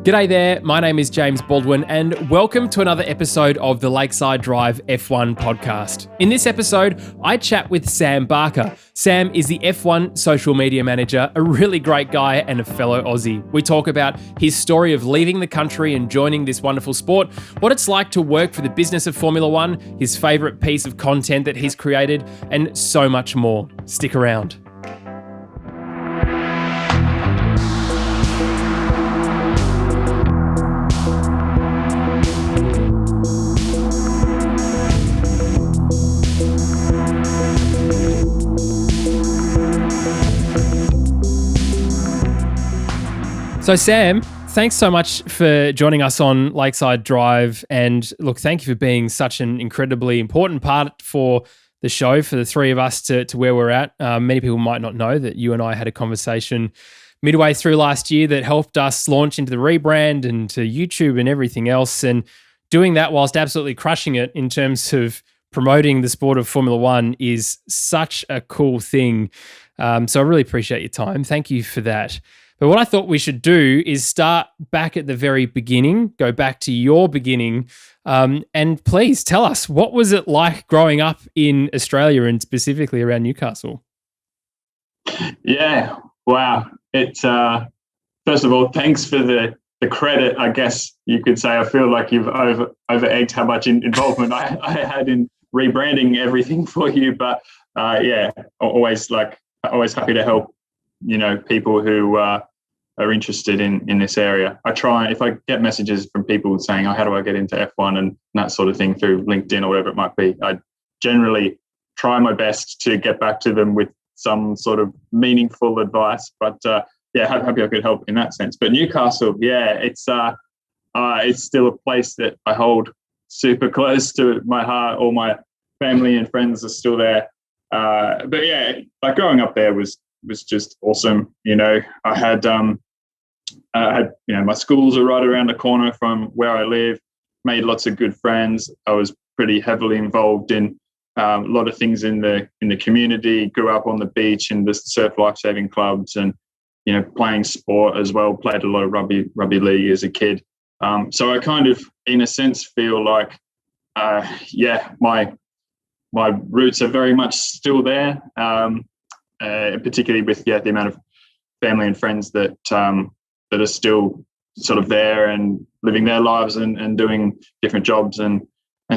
G'day there, my name is James Baldwin and welcome to another episode of the Lakeside Drive F1 podcast. In this episode, I chat with Sam Barker. Sam is the F1 social media manager, a really great guy and a fellow Aussie. We talk about his story of leaving the country and joining this wonderful sport, what it's like to work for the business of Formula One, his favourite piece of content that he's created, and so much more. Stick around. So Sam, thanks so much for joining us on Lakeside Drive. And look, thank you for being such an incredibly important part for the show, for the three of us to where we're at. Many people might not know that you and I had a conversation midway through last year that helped us launch into the rebrand and to YouTube and everything else. And doing that whilst absolutely crushing it in terms of promoting the sport of Formula One is such a cool thing. So I really appreciate your time. Thank you for that. But what I thought we should do is start back at the very beginning, go back to your beginning, and please tell us, what was it like growing up in Australia and specifically around Newcastle? Yeah, wow. It's first of all, thanks for the credit, I guess you could say. I feel like you've over-egged how much involvement I had in rebranding everything for you. But yeah, always happy to help, people who are interested in this area. I try, if I get messages from people saying, oh, how do I get into F1 and that sort of thing through LinkedIn or whatever it might be, I generally try my best to get back to them with some sort of meaningful advice. But yeah, happy I could help in that sense. But Newcastle, yeah, it's still a place that I hold super close to my heart. All my family and friends are still there. But yeah, like growing up there was just awesome. I had my schools are right around the corner from where I live, made lots of good friends. I was pretty heavily involved in a lot of things in the community, grew up on the beach in the surf lifesaving clubs and, playing sport as well, played a lot of rugby league as a kid. So I kind of, in a sense, feel like, my roots are very much still there. Particularly with the amount of family and friends that are still sort of there and living their lives and doing different jobs and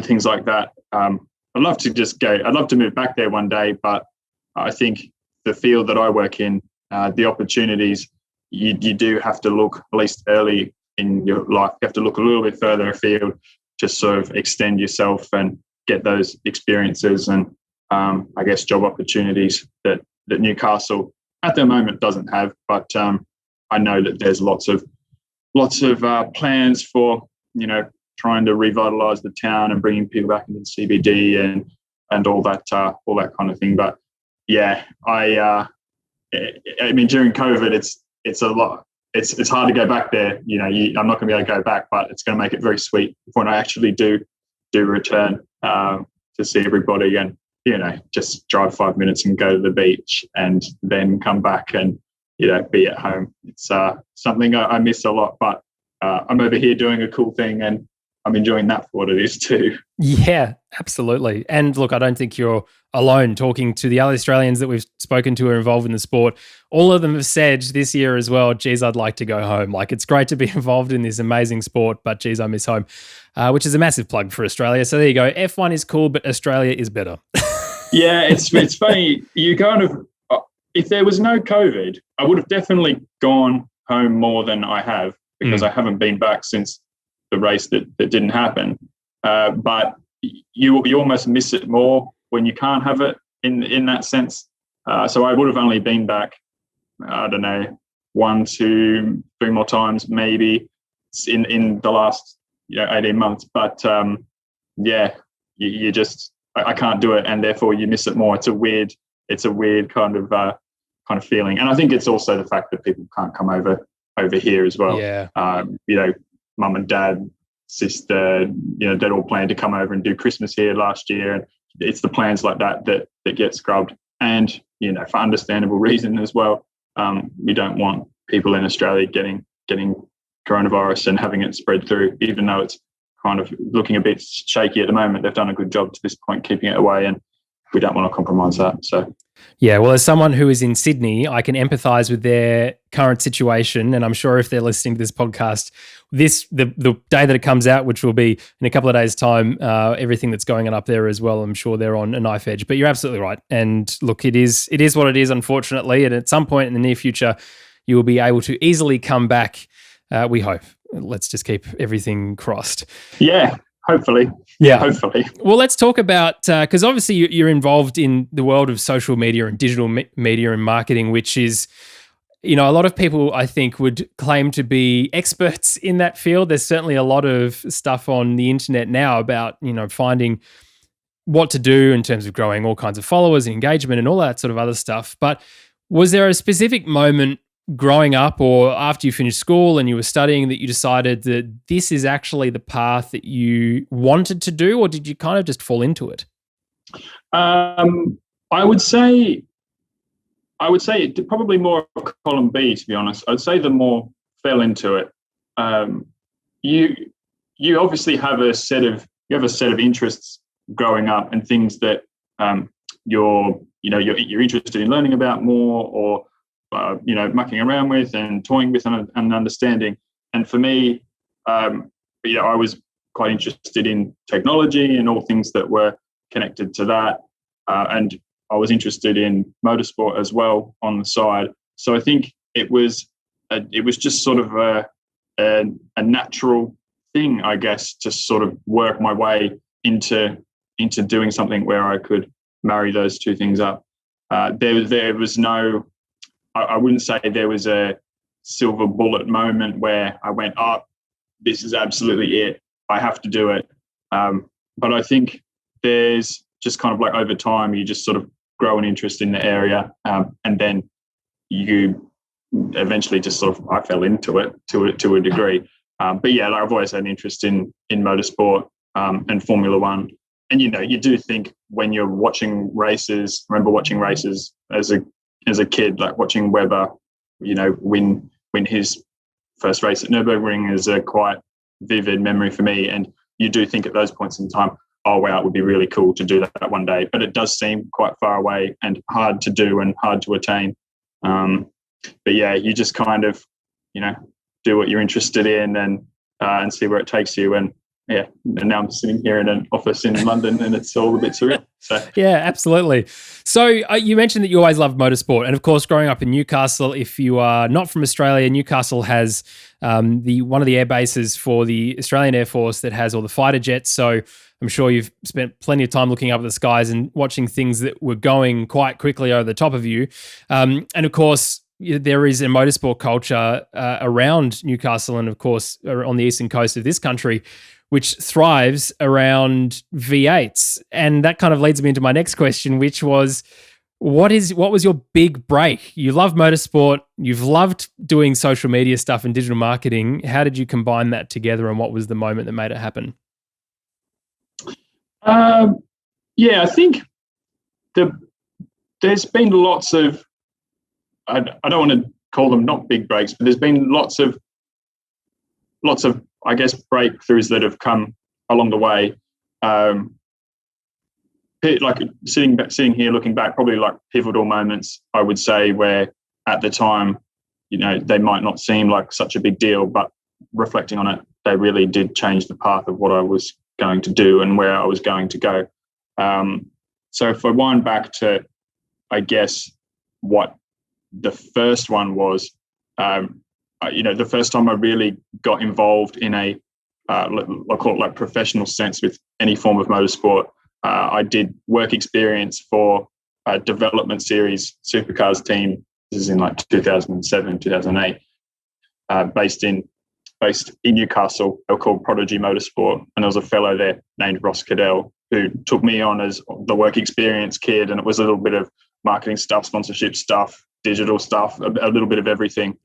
things like that. I'd love to move back there one day, but I think the field that I work in, the opportunities, you do have to look, at least early in your life, you have to look a little bit further afield to sort of extend yourself and get those experiences and I guess job opportunities that Newcastle at the moment doesn't have, but I know that there's lots of plans for trying to revitalise the town and bringing people back into the CBD and all that kind of thing. But yeah, I mean during COVID, it's a lot. It's hard to go back there. I'm not going to be able to go back, but it's going to make it very sweet when I actually do return to see everybody and. Just drive 5 minutes and go to the beach and then come back and, be at home. It's something I miss a lot, but I'm over here doing a cool thing and I'm enjoying that for what it is too. Yeah, absolutely. And look, I don't think you're alone talking to the other Australians that we've spoken to who are involved in the sport. All of them have said this year as well, geez, I'd like to go home. Like, it's great to be involved in this amazing sport, but geez, I miss home, which is a massive plug for Australia. So there you go. F1 is cool, but Australia is better. Yeah, it's funny. You kind of, if there was no COVID, I would have definitely gone home more than I have because I haven't been back since the race that didn't happen. But you almost miss it more when you can't have it in that sense. So I would have only been back, I don't know, 1, 2, 3 more times maybe in the last 18 months. But yeah, you just. I can't do it, and therefore you miss it more. It's a weird kind of feeling, and I think it's also the fact that people can't come over here as well. Yeah. Mum and dad, sister, they'd all planned to come over and do Christmas here last year, and it's the plans like that get scrubbed. And for understandable reason as well, we don't want people in Australia getting coronavirus and having it spread through, even though it's kind of looking a bit shaky at the moment. They've done a good job to this point keeping it away, and we don't want to compromise that. So yeah, well, as someone who is in Sydney, I can empathise with their current situation, and I'm sure if they're listening to this podcast, the day that it comes out, which will be in a couple of days' time, everything that's going on up there as well, I'm sure they're on a knife edge. But you're absolutely right, and look, it is what it is, unfortunately, and at some point in the near future, you will be able to easily come back. We hope. Let's just keep everything crossed. Yeah. Hopefully. Yeah. Hopefully. Well, let's talk about, because obviously you're involved in the world of social media and digital media and marketing, which is, a lot of people I think would claim to be experts in that field. There's certainly a lot of stuff on the internet now about, finding what to do in terms of growing all kinds of followers and engagement and all that sort of other stuff. But was there a specific moment growing up or after you finished school and you were studying that you decided that this is actually the path that you wanted to do, or did you kind of just fall into it? I would say probably more column B, to be honest. I'd say the more fell into it. You obviously have a set of interests growing up and things that you're interested in learning about more, or mucking around with and toying with and understanding. And for me, I was quite interested in technology and all things that were connected to that. And I was interested in motorsport as well on the side. So I think it was just sort of a natural thing, I guess, to sort of work my way into doing something where I could marry those two things up. There was no, I wouldn't say there was a silver bullet moment where I went, oh, this is absolutely it. I have to do it. But I think there's just kind of like over time, you just sort of grow an interest in the area. And then you eventually just sort of, I fell into it to a degree. But yeah, like I've always had an interest in motorsport and Formula One. And, you do think when you're watching races, I remember watching races as a kid, like watching Webber, win his first race at Nürburgring is a quite vivid memory for me. And you do think at those points in time, oh, wow, it would be really cool to do that one day. But it does seem quite far away and hard to do and hard to attain. But yeah, you just kind of, do what you're interested in and see where it takes you. And yeah, and now I'm sitting here in an office in London and it's all a bit surreal. So yeah, absolutely. So you mentioned that you always loved motorsport. And of course, growing up in Newcastle, if you are not from Australia, Newcastle has one of the air bases for the Australian Air Force that has all the fighter jets. So I'm sure you've spent plenty of time looking up at the skies and watching things that were going quite quickly over the top of you. And of course, there is a motorsport culture around Newcastle and of course on the eastern coast of this country, which thrives around V8s. And that kind of leads me into my next question, which was, what was your big break? You love motorsport, you've loved doing social media stuff and digital marketing. How did you combine that together and what was the moment that made it happen? I think there's been lots of, I don't want to call them not big breaks, but there's been lots of, I guess, breakthroughs that have come along the way. Like sitting here looking back, probably like pivotal moments, I would say, where at the time, they might not seem like such a big deal, but reflecting on it, they really did change the path of what I was going to do and where I was going to go. So if I wind back to, I guess, what the first one was, the first time I really got involved in I call it like professional sense with any form of motorsport. I did work experience for a development series Supercars team. This is in like 2007, 2008, based in Newcastle. They were called Prodigy Motorsport, and there was a fellow there named Ross Cadell who took me on as the work experience kid, and it was a little bit of marketing stuff, sponsorship stuff, digital stuff, a little bit of everything.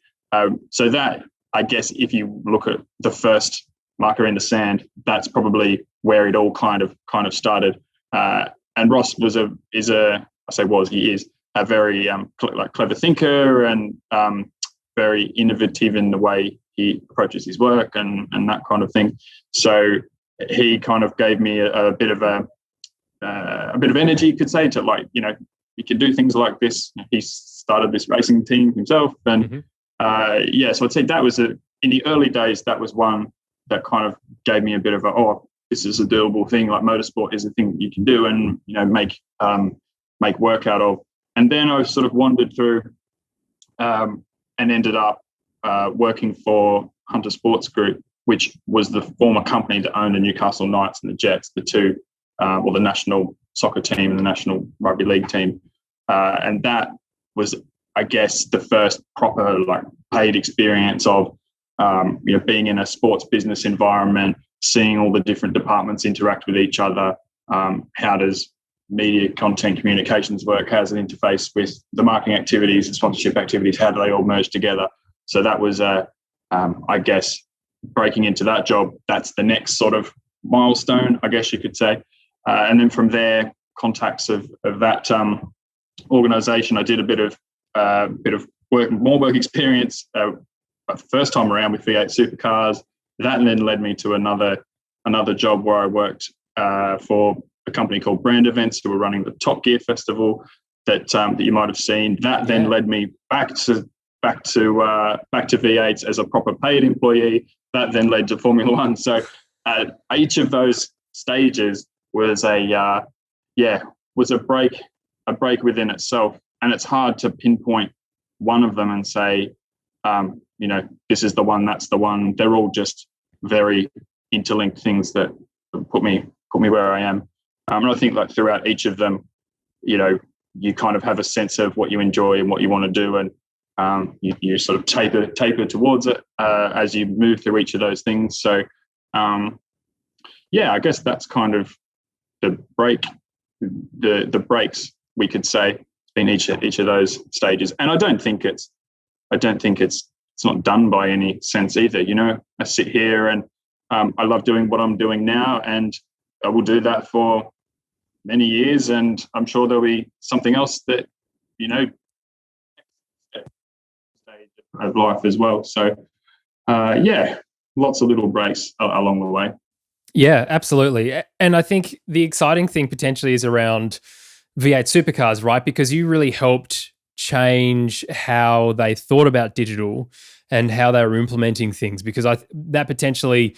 So that, I guess, if you look at the first marker in the sand, that's probably where it all kind of started. And Ross he is a very clever thinker and very innovative in the way he approaches his work and that kind of thing. So he kind of gave me a bit of energy, you could say, to like, you know, you can do things like this. He started this racing team himself, and so I'd say that was in the early days, that was one that kind of gave me a bit of this is a doable thing. Like motorsport is a thing that you can do, and you know, make work out of. And then I sort of wandered through and ended up working for Hunter Sports Group, which was the former company that owned the Newcastle Knights and the Jets, the two, the national soccer team and the national rugby league team. And that was, I guess, the first proper like paid experience of being in a sports business environment, seeing all the different departments interact with each other. How does media, content, communications work? How does it interface with the marketing activities and sponsorship activities? How do they all merge together? So that was, I guess, breaking into that job. That's the next sort of milestone, I guess you could say. And then from there, contacts of that organisation. I did a bit of more work experience the first time around with V8 Supercars. That then led me to another job where I worked for a company called Brand Events, who were running the Top Gear Festival that you might have seen. That then led me back to V8s as a proper paid employee. That then led to Formula One. So each of those stages was a break within itself, and it's hard to pinpoint one of them and say, this is the one, that's the one. They're all just very interlinked things that put me where I am. And I think like throughout each of them, you kind of have a sense of what you enjoy and what you want to do, and you sort of taper towards it as you move through each of those things. So, I guess that's kind of the breaks, we could say, in each of those stages. And I don't think it's not done by any sense either. I sit here and I love doing what I'm doing now, and I will do that for many years, and I'm sure there'll be something else that stage of life as well. So lots of little breaks along the way. Yeah, absolutely. And I think the exciting thing potentially is around V8 Supercars, right? Because you really helped change how they thought about digital and how they were implementing things, because that potentially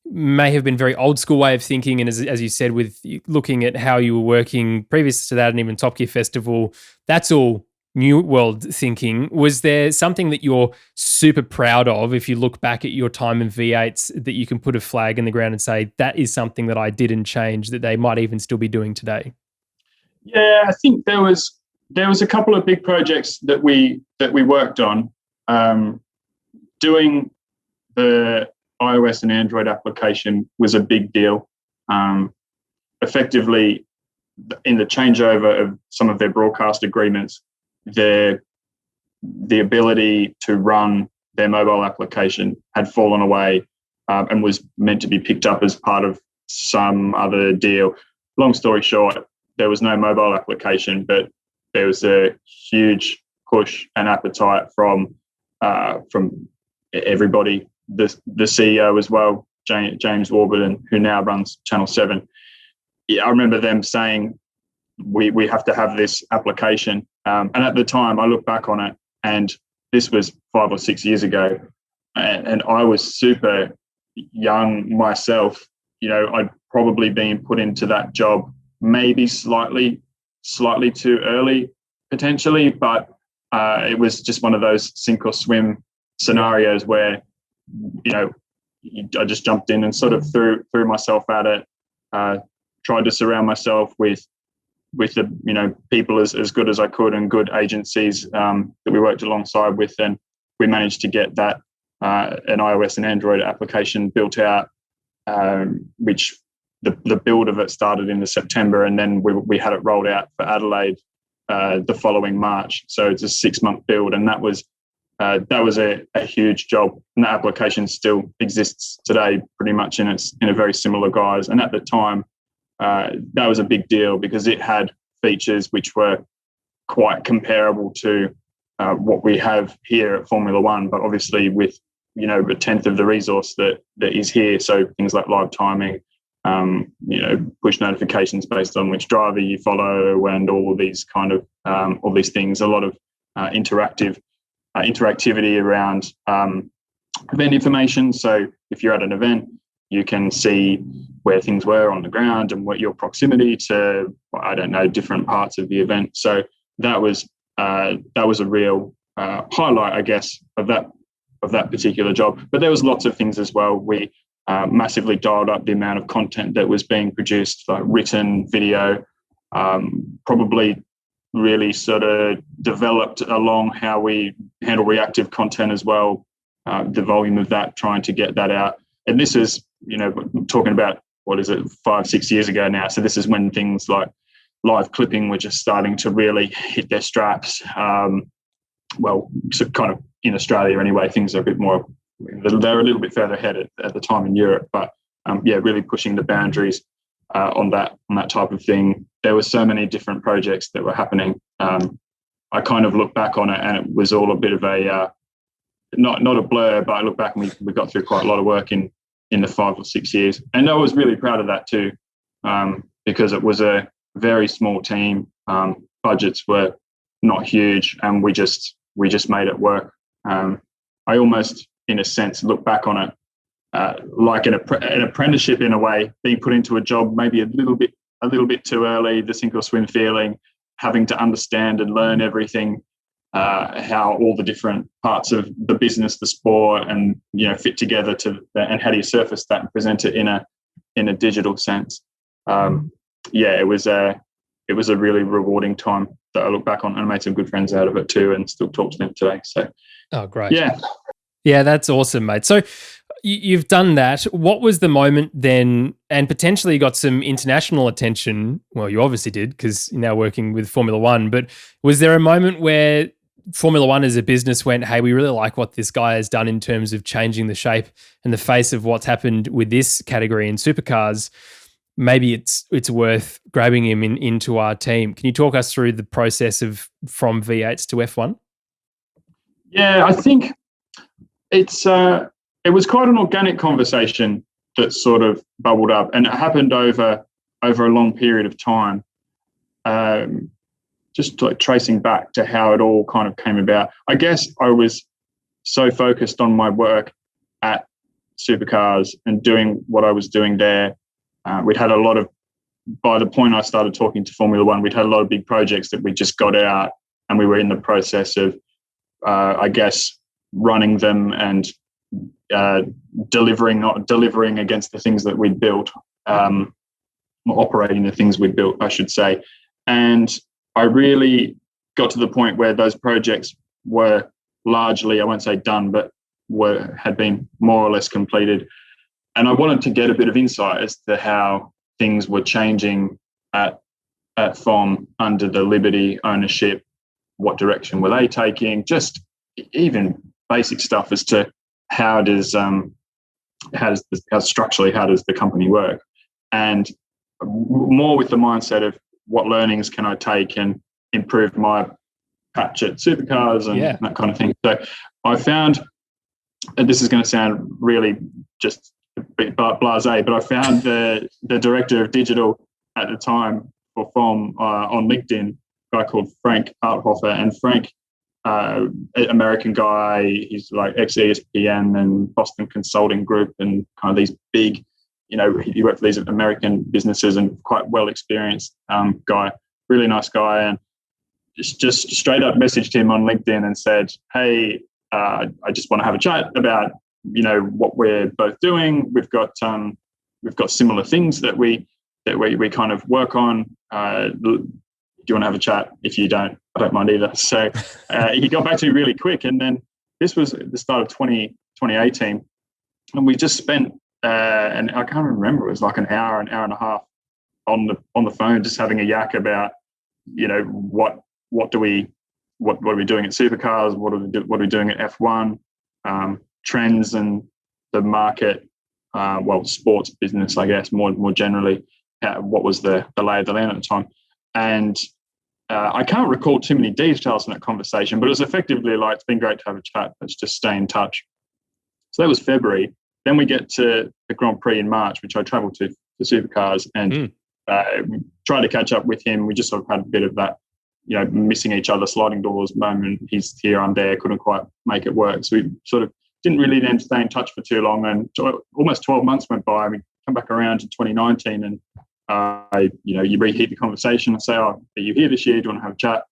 may have been very old school way of thinking. And as you said, with looking at how you were working previous to that and even Top Gear Festival, that's all new world thinking. Was there something that you're super proud of, if you look back at your time in V8s, that you can put a flag in the ground and say, that is something that I didn't change, that they might even still be doing today? Yeah, I think there was a couple of big projects that we worked on. Doing the iOS and Android application was a big deal. Effectively, in the changeover of some of their broadcast agreements, the ability to run their mobile application had fallen away and was meant to be picked up as part of some other deal. Long story short, there was no mobile application, but there was a huge push and appetite from everybody. The CEO as well, James Warburton, who now runs Channel 7. I remember them saying, we have to have this application. And at the time, I look back on it, and this was 5 or 6 years ago, and I was super young myself. I'd probably been put into that job maybe slightly too early, potentially, but it was just one of those sink or swim scenarios where, I just jumped in and sort of threw myself at it, tried to surround myself with the people as good as I could, and good agencies that we worked alongside with, and we managed to get that an iOS and Android application built out, which the build of it started in the September, and then we had it rolled out for Adelaide the following March. So it's a 6-month build, and that was a huge job. And that application still exists today, pretty much in a very similar guise. And at the time, that was a big deal because it had features which were quite comparable to what we have here at Formula One, but obviously with a tenth of the resource that is here. So things like live timing, push notifications based on which driver you follow, and all of these all these things. A lot of interactivity around event information. So if you're at an event, you can see where things were on the ground and what your proximity to, different parts of the event. So that was a real highlight, I guess, of that particular job. But there was lots of things as well. We massively dialed up the amount of content that was being produced, like written, video, probably really sort of developed along how we handle reactive content as well, the volume of that, trying to get that out. And this is, talking about, 5-6 years ago now. So this is when things like live clipping were just starting to really hit their straps. So kind of in Australia anyway, things are a bit more, they're a little bit further ahead at the time in Europe, but really pushing the boundaries on that type of thing. There were so many different projects that were happening. I kind of look back on it, and it was all a bit of a not a blur, but I look back and we got through quite a lot of work in the 5 or 6 years, and I was really proud of that too, because it was a very small team. Budgets were not huge, and we just made it work. I almost, in a sense, look back on it like an apprenticeship in a way, being put into a job maybe a little bit too early, the sink or swim feeling, having to understand and learn everything, how all the different parts of the business, the sport, and fit together and how do you surface that and present it in a digital sense. It was a really rewarding time that I look back on, and I made some good friends out of it too, and still talk to them today. So, oh, great. Yeah, that's awesome, mate. So you've done that. What was the moment then, and potentially got some international attention? Well, you obviously did, because you're now working with Formula One, but was there a moment where Formula One as a business went, hey, we really like what this guy has done in terms of changing the shape and the face of what's happened with this category in supercars? Maybe it's worth grabbing him into our team. Can you talk us through the process of from V8s to F1? Yeah, I think it was quite an organic conversation that sort of bubbled up, and it happened over a long period of time. Just like tracing back to how it all kind of came about. I guess I was so focused on my work at Supercars and doing what I was doing there. We'd had a lot of, by the point I started talking to Formula One, we'd had a lot of big projects that we just got out, and we were in the process of, running them and delivering against the things that we'd built, operating the things we'd built, I should say. And I really got to the point where those projects were largely, I won't say done, but had been more or less completed. And I wanted to get a bit of insight as to how things were changing at FOM under the Liberty ownership. What direction were they taking? Just even basic stuff as to how structurally the company work, and more with the mindset of what learnings can I take and improve my patch at Supercars and that kind of thing. So I found, and this is going to sound really just a bit blasé, but I found the director of digital at the time for FOM on LinkedIn, a guy called Frank Arthofer. And Frank, American guy, he's like ex-ESPN and Boston Consulting Group and kind of these big, he worked for these American businesses and quite well experienced guy, really nice guy. And just straight up messaged him on LinkedIn and said, hey, I just want to have a chat about, what we're both doing. We've got similar things that we kind of work on. Do you want to have a chat? If you don't, I don't mind either. So he got back to me really quick. And then this was at the start of 2018. And we just spent, and I can't remember, it was like an hour and a half on the phone, just having a yak about, what are we doing at Supercars? What are we doing at F1? Trends and the market, sports business, I guess, more generally. What was the lay of the land at the time? And I can't recall too many details in that conversation, but it was effectively like, it's been great to have a chat. Let's just stay in touch. So that was February. Then we get to the Grand Prix in March, which I travelled to for Supercars, and tried to catch up with him. We just sort of had a bit of that, missing each other, sliding doors moment. He's here, I'm there, couldn't quite make it work. So we sort of didn't really then stay in touch for too long. And almost 12 months went by. We come back around to 2019 and, you reheat the conversation and say, oh, are you here this year? Do you want to have a chat?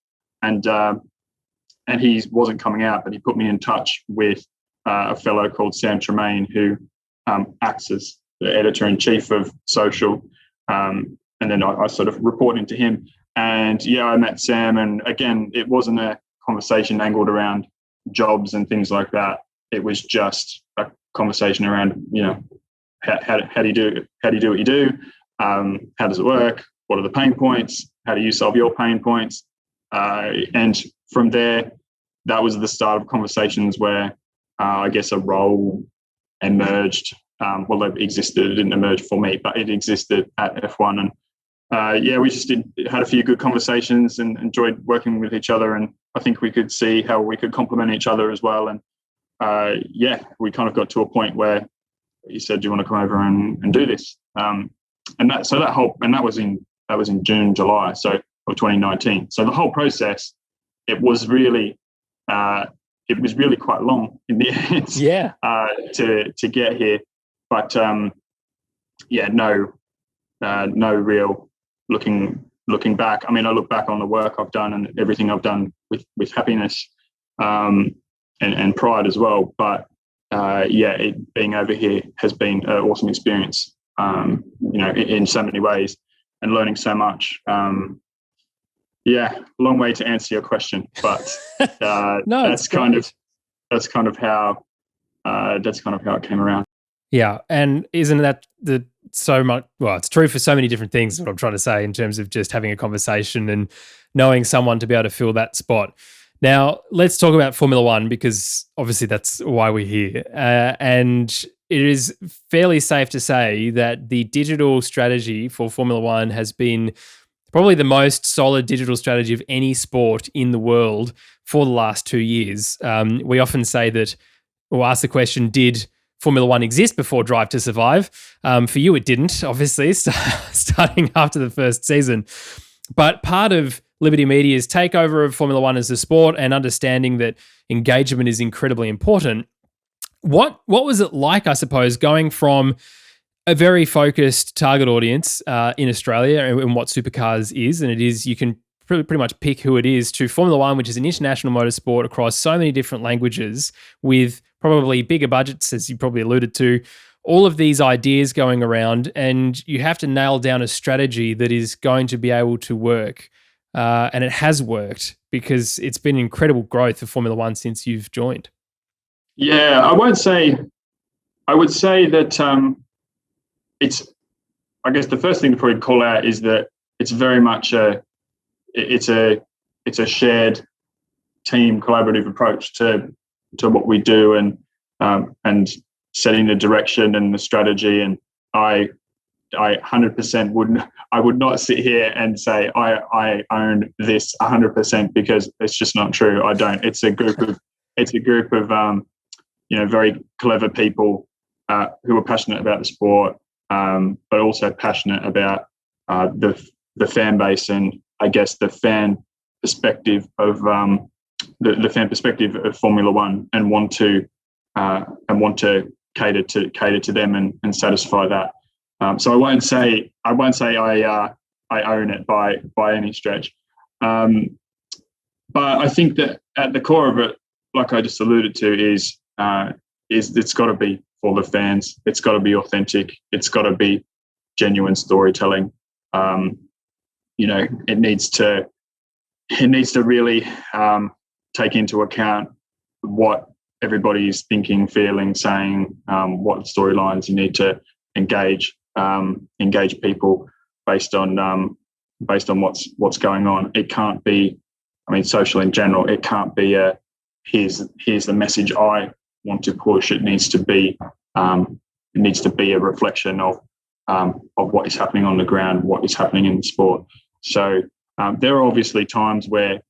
And he wasn't coming out, but he put me in touch with a fellow called Sam Tremaine, who acts as the editor-in-chief of Social. And then I sort of report into him. And I met Sam. And again, it wasn't a conversation angled around jobs and things like that. It was just a conversation around, how do you do what you do? How does it work? What are the pain points? How do you solve your pain points? And from there, that was the start of conversations where I guess a role emerged. Well, it existed. It didn't emerge for me, but it existed at F1. And we just had a few good conversations and enjoyed working with each other. And I think we could see how we could complement each other as well. And we kind of got to a point where he said, "Do you want to come over and do this?" And that was in June, July, of 2019. So the whole process, it was really quite long in the end. Yeah. To get here, but no real looking back. I mean, I look back on the work I've done and everything I've done with happiness and pride as well. But being over here has been an awesome experience. In so many ways, and learning so much. Long way to answer your question, but no, that's kind of how it came around. Yeah, and isn't that so much? Well, it's true for so many different things. What I'm trying to say in terms of just having a conversation and knowing someone to be able to fill that spot. Now, let's talk about Formula One, because obviously that's why we're here. And it is fairly safe to say that the digital strategy for Formula One has been probably the most solid digital strategy of any sport in the world for the last 2 years. We often say that, or ask the question, did Formula One exist before Drive to Survive? For you, it didn't, obviously, starting after the first season. But part of Liberty Media's takeover of Formula One as a sport and understanding that engagement is incredibly important. What was it like, I suppose, going from a very focused target audience in Australia and what Supercars is, and it is, you can pretty much pick who it is, to Formula One, which is an international motorsport across so many different languages with probably bigger budgets, as you probably alluded to, all of these ideas going around, and you have to nail down a strategy that is going to be able to work. And it has worked, because it's been incredible growth for Formula One since you've joined. Yeah, I would say that I guess the first thing to probably call out is that it's very much it's a shared team collaborative approach to what we do, and setting the direction and the strategy. And I 100% would not sit here and say I own this 100%, because it's just not true. I don't. It's a group of very clever people who are passionate about the sport, but also passionate about the fan base, and I guess the fan perspective of the fan perspective of Formula One, and want to cater to them and satisfy that. So I won't say I own it by any stretch, but I think that at the core of it, like I just alluded to, is it's got to be for the fans. It's got to be authentic. It's got to be genuine storytelling. It needs to really take into account what everybody's thinking, feeling, saying, what storylines you need to engage people based on what's going on. It can't be, social in general, it can't be here's the message I want to push. It needs to be a reflection of what is happening on the ground, what is happening in the sport. So there are obviously times where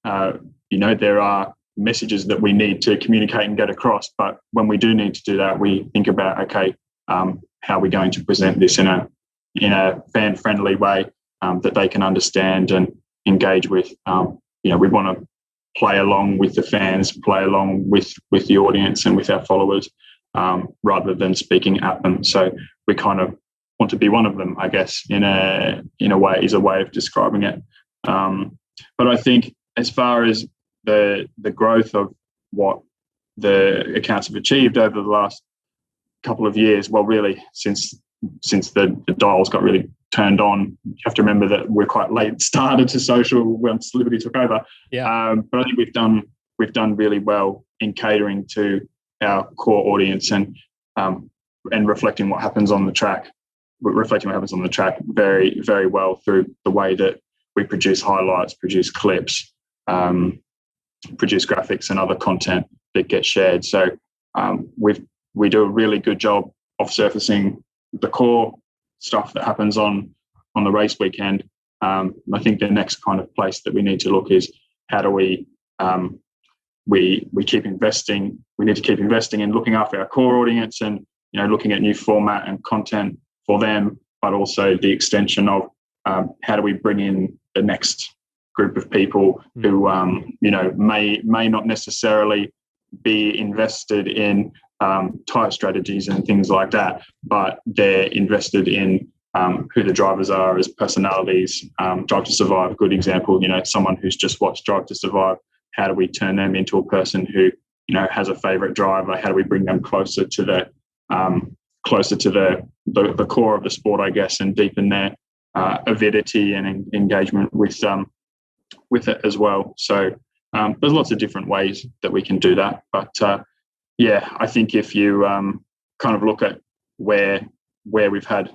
there are messages that we need to communicate and get across. But when we do need to do that, we think about, okay, how are we going to present this in a fan-friendly way that they can understand and engage with. We want to play along with the fans, play along with the audience and with our followers, rather than speaking at them. So we kind of want to be one of them, I guess, in a way, is a way of describing it. But I think as far as the growth of what the accounts have achieved over the last couple of years, well, really since the dials got really turned on. You have to remember that we're quite late started to social once Liberty took over. Yeah. But I think we've done really well in catering to our core audience and reflecting what happens on the track. Very, very well through the way that we produce highlights, produce clips, produce graphics and other content that gets shared. So we do a really good job of surfacing the core stuff that happens on the race weekend. I think the next kind of place that we need to look is how do we keep investing. We need to keep investing in looking after our core audience and looking at new format and content for them, but also the extension of how do we bring in the next group of people who may not necessarily be invested in tyre strategies and things like that, but they're invested in who the drivers are as personalities. Drive to Survive, good example. Someone who's just watched Drive to Survive, how do we turn them into a person who has a favourite driver? How do we bring them closer to the core of the sport, I guess, and deepen their avidity and engagement with it as well? So there's lots of different ways that we can do that, but I think if you kind of look at where we've had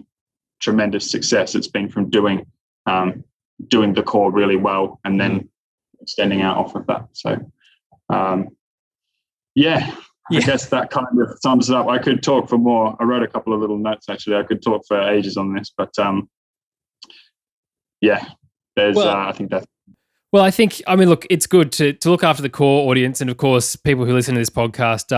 tremendous success, it's been from doing the core really well and then extending out off of that. So I guess that kind of sums it up. I could talk for more. I wrote a couple of little notes actually. I could talk for ages on this, but I think that's. Well, look, it's good to look after the core audience. And of course, people who listen to this podcast,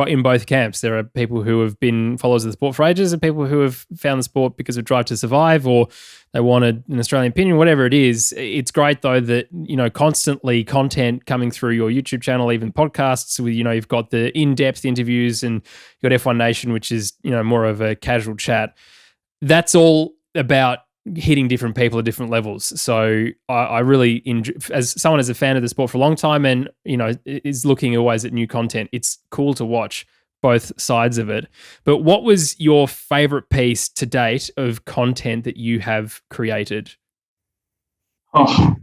in both camps, there are people who have been followers of the sport for ages and people who have found the sport because of Drive to Survive or they wanted an Australian opinion, whatever it is. It's great, though, that, constantly content coming through your YouTube channel, even podcasts with, you've got the in-depth interviews and you've got F1 Nation, which is, more of a casual chat. That's all about hitting different people at different levels. So I really enjoy, as someone as a fan of the sport for a long time and, is looking always at new content, it's cool to watch both sides of it. But what was your favorite piece to date of content that you have created? Oh,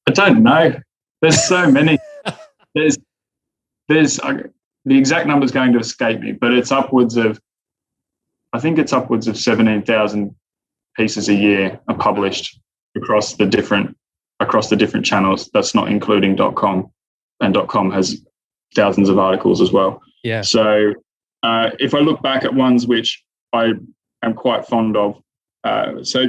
I don't know. There's so many. There's the exact number's going to escape me, but it's upwards of 17,000 pieces a year are published across the different channels. That's not including .com, and .com has thousands of articles as well. Yeah. So if I look back at ones which I am quite fond of, so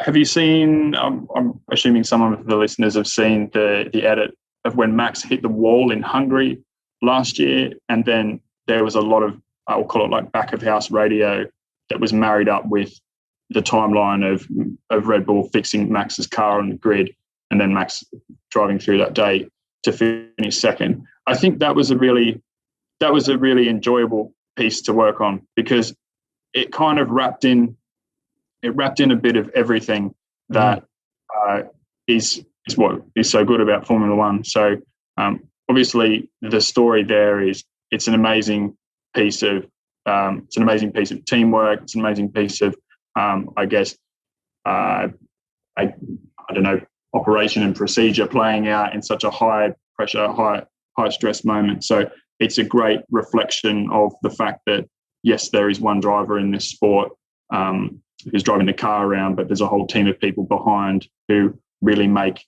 have you seen? I'm assuming some of the listeners have seen the edit of when Max hit the wall in Hungary last year, and then there was a lot of, I'll call it like back of house radio that was married up with the timeline of Red Bull fixing Max's car on the grid and then Max driving through that day to finish second. I think that was a really enjoyable piece to work on because it kind of wrapped in a bit of everything that is what is so good about Formula One. So obviously the story there is it's an amazing piece of teamwork. It's an amazing piece of I don't know, operation and procedure playing out in such a high pressure, high stress moment. So it's a great reflection of the fact that, yes, there is one driver in this sport who's driving the car around, but there's a whole team of people behind who really make,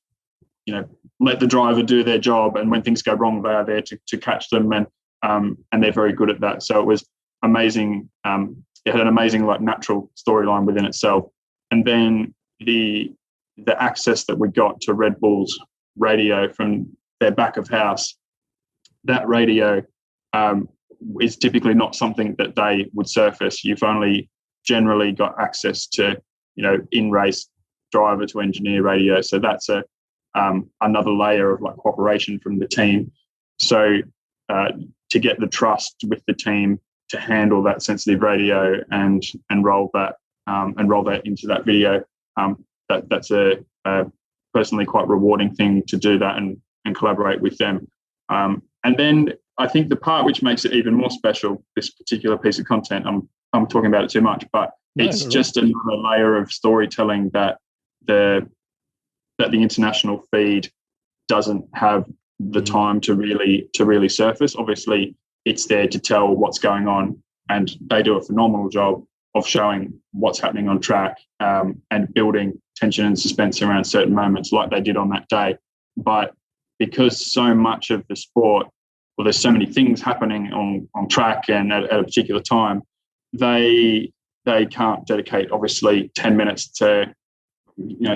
let the driver do their job. And when things go wrong, they are there to catch them. And they're very good at that. So it was amazing. It had an amazing natural storyline within itself. And then the access that we got to Red Bull's radio from their back of house that radio is typically not something that they would surface. You've only generally got access to, in race driver to engineer radio. So that's another layer of like cooperation from the team. So to get the trust with the team to handle that sensitive radio and roll that into that video, that's a personally quite rewarding thing to do that and collaborate with them. And then I think the part which makes it even more special, this particular piece of content, I'm talking about it too much, but it's just another layer of storytelling that the international feed doesn't have the time to really surface. Obviously, it's there to tell what's going on, and they do a phenomenal job of showing what's happening on track and building tension and suspense around certain moments like they did on that day. But because so much of the sport, well, there's so many things happening on track and at a particular time, they can't dedicate obviously 10 minutes to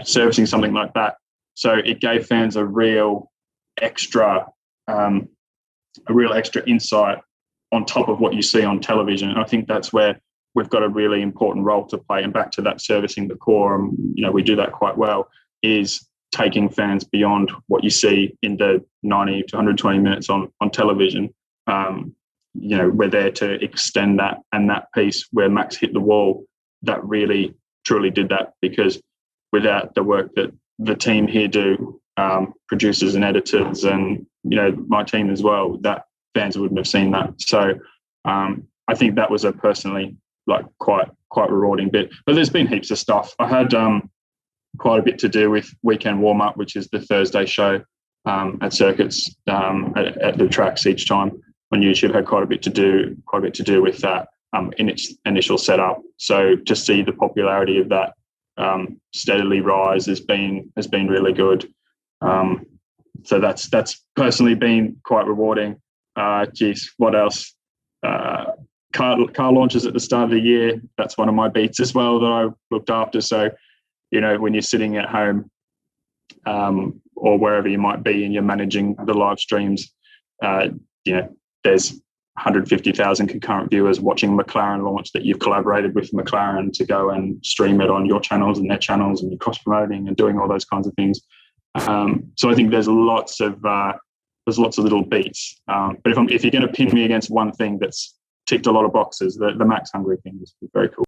servicing something like that. So it gave fans a real extra insight on top of what you see on television. And I think that's where we've got a really important role to play. And back to that servicing the core, we do that quite well, is taking fans beyond what you see in the 90 to 120 minutes on television. We're there to extend that, and that piece where Max hit the wall, that really truly did that, because without the work that the team here do, producers and editors and my team as well, that fans wouldn't have seen that. So I think that was a personally quite rewarding bit. But there's been heaps of stuff. I had quite a bit to do with Weekend Warm Up, which is the Thursday show at circuits at the tracks each time on YouTube. Had quite a bit to do with that in its initial setup. So to see the popularity of that steadily rise has been really good. So that's personally been quite rewarding. What else? Car launches at the start of the year. That's one of my beats as well that I looked after. So, when you're sitting at home or wherever you might be and you're managing the live streams, there's 150,000 concurrent viewers watching McLaren launch that you've collaborated with McLaren to go and stream it on your channels and their channels, and you're cross-promoting and doing all those kinds of things. So I think there's lots of little beats. But if you're going to pin me against one thing that's ticked a lot of boxes, the Max Hungary thing was very cool.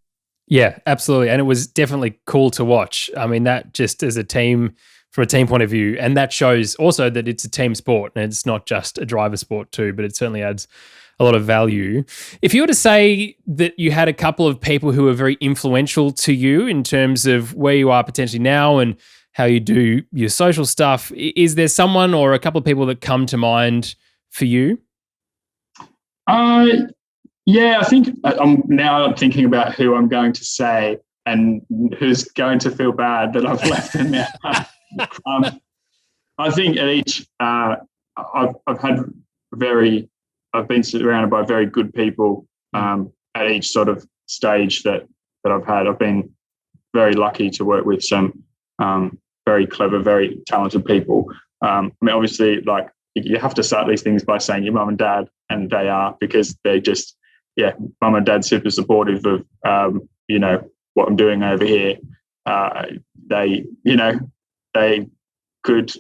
Yeah, absolutely. And it was definitely cool to watch. I mean, that just as a team, from a team point of view, and that shows also that it's a team sport and it's not just a driver sport too, but it certainly adds a lot of value. If you were to say that you had a couple of people who were very influential to you in terms of where you are potentially now and how you do your social stuff, is there someone or a couple of people that come to mind for you? Yeah, I think I'm thinking about who I'm going to say and who's going to feel bad that I've left them there. I think at each, I've been surrounded by very good people at each sort of stage that I've had. I've been very lucky to work with some very clever, very talented people. Obviously, you have to start these things by saying your mum and dad, and they are, because they just, mum and dad super supportive of what I'm doing over here. They could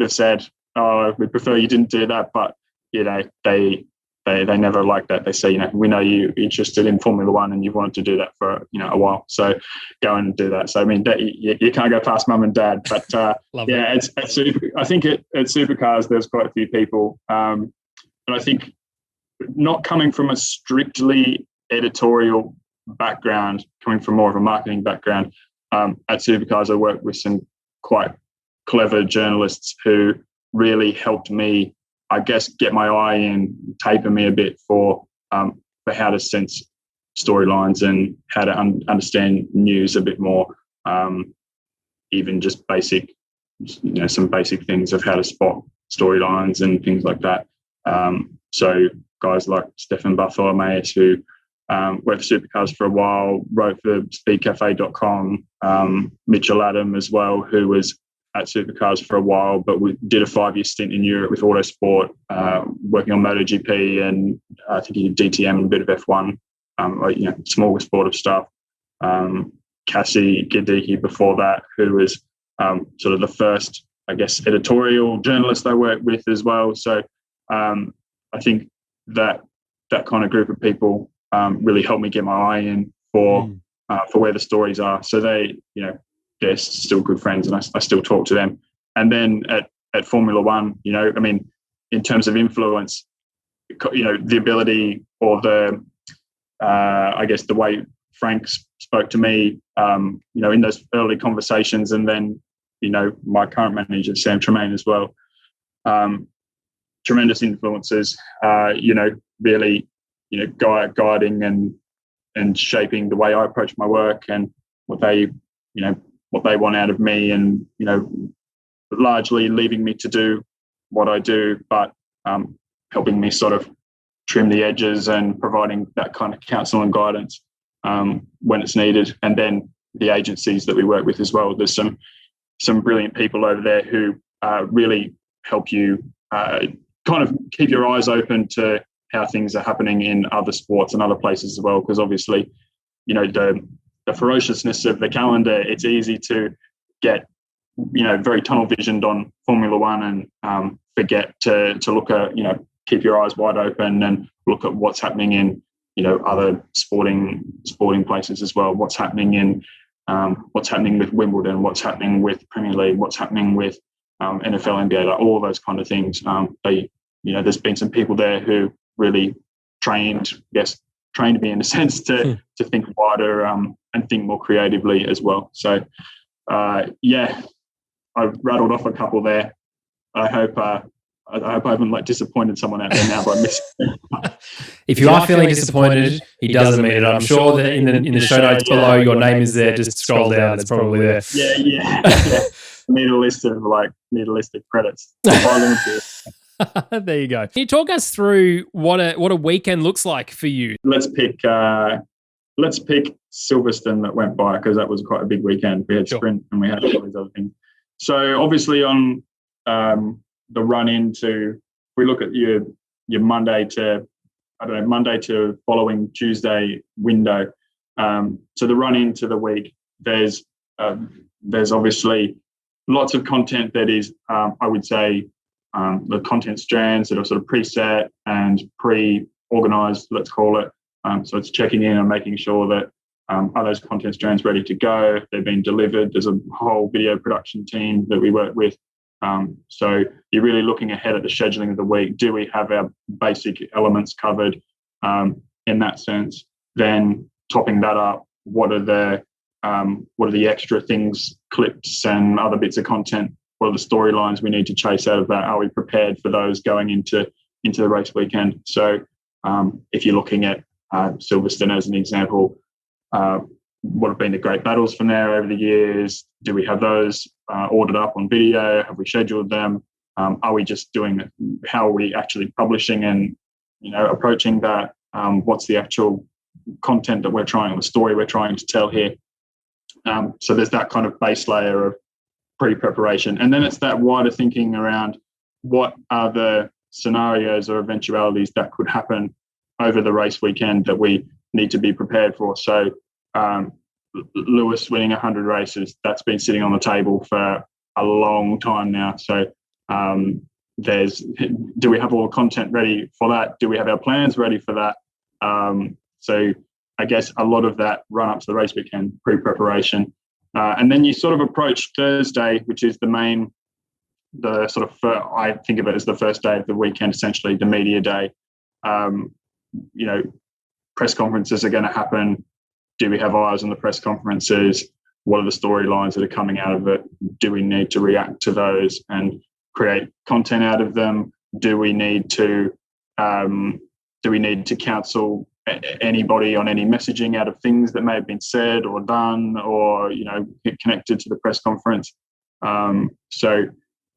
have said, "Oh, we prefer you didn't do that," but they never like that. They say, we know you're interested in Formula One and you've wanted to do that for a while, so go and do that. So I mean, you can't go past mum and dad. But I think at Supercars there's quite a few people, but I think not coming from a strictly editorial background, coming from more of a marketing background, at Supercars I worked with some quite clever journalists who really helped me, I guess, get my eye in, taper me a bit for how to sense storylines and how to understand news a bit more, even just basic, some basic things of how to spot storylines and things like that. So guys like Stefan Bartholomeus, who worked for Supercars for a while, wrote for speedcafe.com, Mitchell Adam as well, who was at Supercars for a while, but we did a 5-year stint in Europe with Autosport, working on MotoGP, and I think he did DTM and a bit of F1, smaller sport of stuff. Cassie Gadicki before that, who was sort of the first, I guess, editorial journalist I worked with as well. So I think that kind of group of people really helped me get my eye in for where the stories are. So they're still good friends, and I still talk to them. And then at Formula One, in terms of influence, the ability or the way Frank spoke to me, in those early conversations, and then, my current manager, Sam Tremaine, as well. Tremendous influences, really, guiding and shaping the way I approach my work and what they want out of me, and, largely leaving me to do what I do, but helping me sort of trim the edges and providing that kind of counsel and guidance when it's needed. And then the agencies that we work with as well. There's some brilliant people over there who really help you kind of keep your eyes open to how things are happening in other sports and other places as well. Because obviously, the ferociousness of the calendar, it's easy to get, very tunnel visioned on Formula One and forget to look at, keep your eyes wide open and look at what's happening in, other sporting places as well. What's happening with Wimbledon, what's happening with Premier League, what's happening with NFL, NBA, like all those kind of things. There's been some people there who really trained me in a sense to think wider and think more creatively as well. So, I've rattled off a couple there. I hope I haven't disappointed someone out there now by missing. If you are feeling disappointed, he doesn't mean it. I'm sure that in the show notes below, your name is there. Just scroll down; it's probably there. Yeah. Need a list of credits. There you go. Can you talk us through what a weekend looks like for you? Let's pick Silverstone that went by, because that was quite a big weekend. We had sprint and we had all these other things. So obviously on the run into, if we look at your Monday to following Tuesday window. So the run into the week, there's obviously lots of content that is, I would say, the content strands that are sort of preset and pre-organized, let's call it. So it's checking in and making sure that are those content strands ready to go? They've been delivered. There's a whole video production team that we work with. So you're really looking ahead at the scheduling of the week. Do we have our basic elements covered in that sense? Then topping that up, what are the extra things, clips and other bits of content? What are the storylines we need to chase out of that? Are we prepared for those going into the race weekend? So if you're looking at Silverstone as an example, what have been the great battles from there over the years? Do we have those ordered up on video? Have we scheduled them? Are we just doing it? How are we actually publishing and approaching that? What's the actual content that the story we're trying to tell here? So there's that kind of base layer of pre-preparation, and then it's that wider thinking around what are the scenarios or eventualities that could happen over the race weekend that we need to be prepared for. So Lewis winning 100 races, that's been sitting on the table for a long time now. So do we have all the content ready for that? Do we have our plans ready for that? So I guess a lot of that run up to the race weekend, pre-preparation. And then you sort of approach Thursday, which is I think of it as the first day of the weekend, essentially the media day. Press conferences are going to happen. Do we have eyes on the press conferences? What are the storylines that are coming out of it? Do we need to react to those and create content out of them? Do we need to counsel anybody on any messaging out of things that may have been said or done or connected to the press conference? So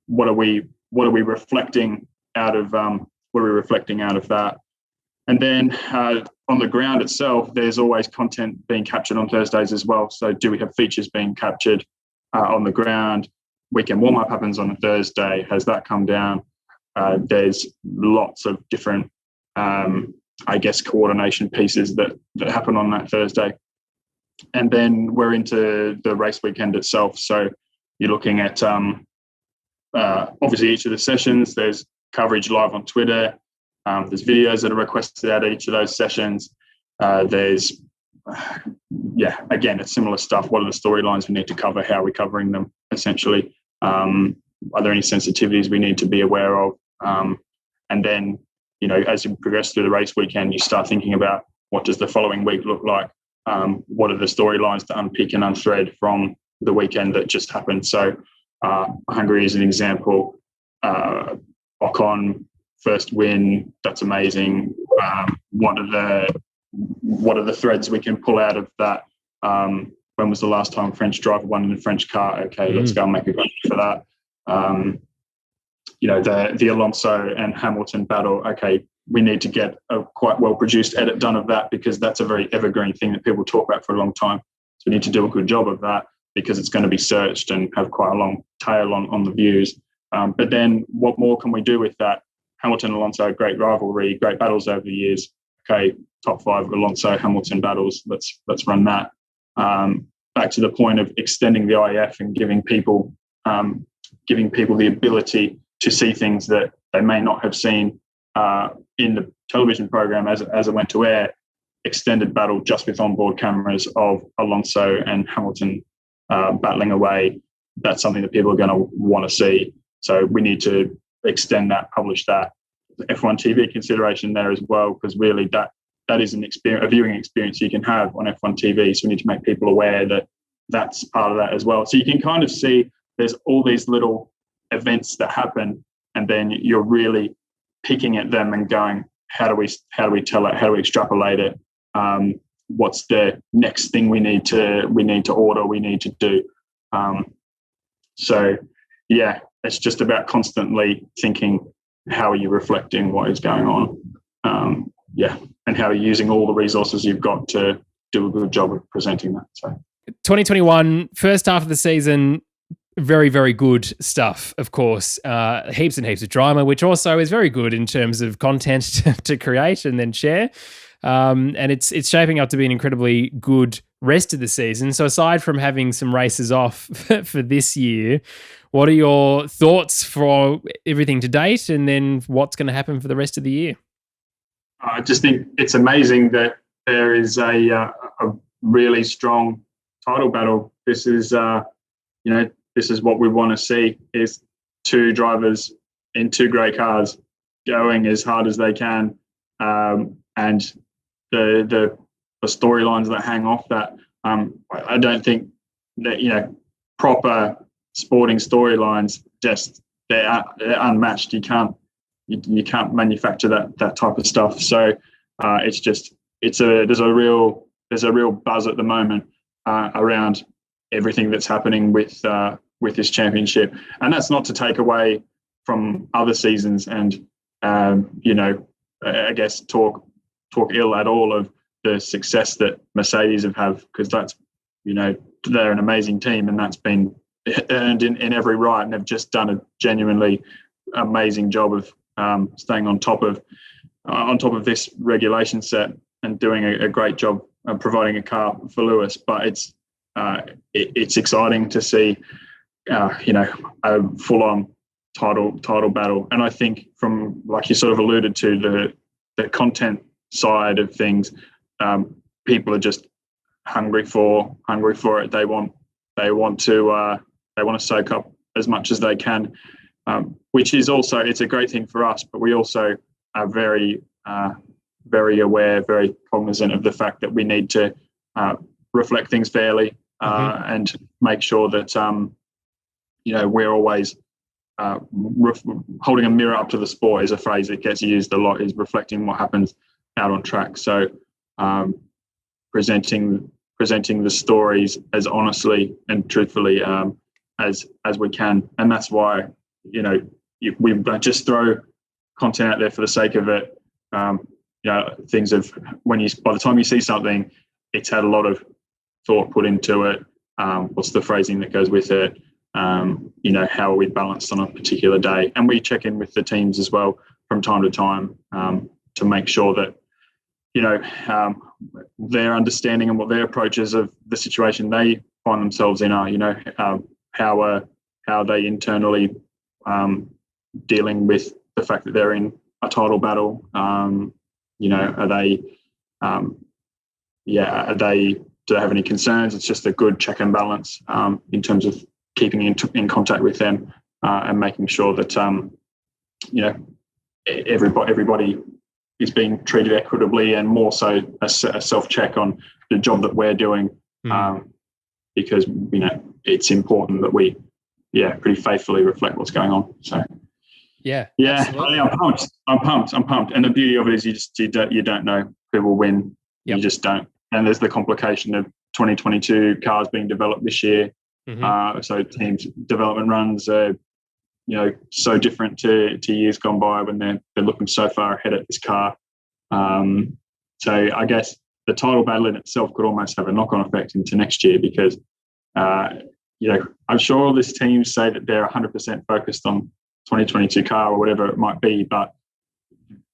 what are we reflecting out of that? And then on the ground itself, there's always content being captured on Thursdays as well. So do we have features being captured on the ground? weekend warm-up happens on a Thursday. Has that come down? There's lots of different, coordination pieces that happen on that Thursday. And then we're into the race weekend itself. So you're looking at obviously each of the sessions. There's coverage live on Twitter. There's videos that are requested out of each of those sessions. There's again, it's similar stuff. What are the storylines we need to cover? How are we covering them, essentially? Are there any sensitivities we need to be aware of? And then, as you progress through the race weekend, you start thinking about what does the following week look like? What are the storylines to unpick and unthread from the weekend that just happened? So Hungary is an example. Ocon, first win, that's amazing. What are the threads we can pull out of that? When was the last time a French driver won in a French car? Okay, let's go and make a video for that. The Alonso and Hamilton battle. Okay, we need to get a quite well-produced edit done of that, because that's a very evergreen thing that people talk about for a long time. So we need to do a good job of that, because it's going to be searched and have quite a long tail on the views. But then what more can we do with that? Hamilton, Alonso, great rivalry, great battles over the years. Okay, top 5 Alonso, Hamilton battles. Let's run that. Back to the point of extending the IF and giving people the ability to see things that they may not have seen in the television program as it went to air. Extended battle just with onboard cameras of Alonso and Hamilton battling away. That's something that people are going to want to see. So we need to extend that, publish that. The F1 TV consideration there as well, because really that is a viewing experience you can have on F1 TV. So we need to make people aware that that's part of that as well. So you can kind of see there's all these little events that happen, and then you're really picking at them and going, how do we tell it? How do we extrapolate it? What's the next thing we need to order? We need to do. So yeah, it's just about constantly thinking, how are you reflecting what is going on? And how are you using all the resources you've got to do a good job of presenting that. So 2021, first half of the season, very, very good stuff, of course. Heaps and heaps of drama, which also is very good in terms of content to create and then share. And it's shaping up to be an incredibly good rest of the season. So aside from having some races off for this year, what are your thoughts for everything to date, and then what's going to happen for the rest of the year? I just think it's amazing that there is a really strong title battle. This is, this is what we want to see, is 2 drivers in 2 great cars going as hard as they can, and the storylines that hang off that. I don't think that proper sporting storylines they're unmatched. You can't manufacture that type of stuff. So there's a real buzz at the moment around everything that's happening with this championship, and that's not to take away from other seasons and I guess talk ill at all of the success that Mercedes have, because that's they're an amazing team, and that's been earned in every right, and they've just done a genuinely amazing job of staying on top of this regulation set and doing a great job of providing a car for Lewis. But it's exciting to see a full-on title battle. And I think, from like you sort of alluded to, the content side of things, people are just hungry for it. They want to soak up as much as they can, which is also, it's a great thing for us, but we also are very aware, very cognizant of the fact that we need to reflect things fairly, and make sure that we're always holding a mirror up to the sport is a phrase that gets used a lot, is reflecting what happens out on track. So presenting the stories as honestly and truthfully as we can, and that's why we don't just throw content out there for the sake of it. Things of by the time you see something, it's had a lot of thought put into it. What's the phrasing that goes with it? how are we balanced on a particular day. And we check in with the teams as well from time to time to make sure that, their understanding and what their approaches of the situation they find themselves in are, how they internally dealing with the fact that they're in a title battle. Do they have any concerns? It's just a good check and balance in terms of keeping in contact with them and making sure that everybody is being treated equitably, and more so a self-check on the job that we're doing, because it's important that we pretty faithfully reflect what's going on. So I'm pumped. And the beauty of it is you don't know who will win. Yep. You just don't. And there's the complication of 2022 cars being developed this year. So teams' development runs are, so different to years gone by when they're looking so far ahead at this car. So I guess the title battle in itself could almost have a knock-on effect into next year, because, I'm sure all these teams say that they're 100% focused on 2022 car or whatever it might be, but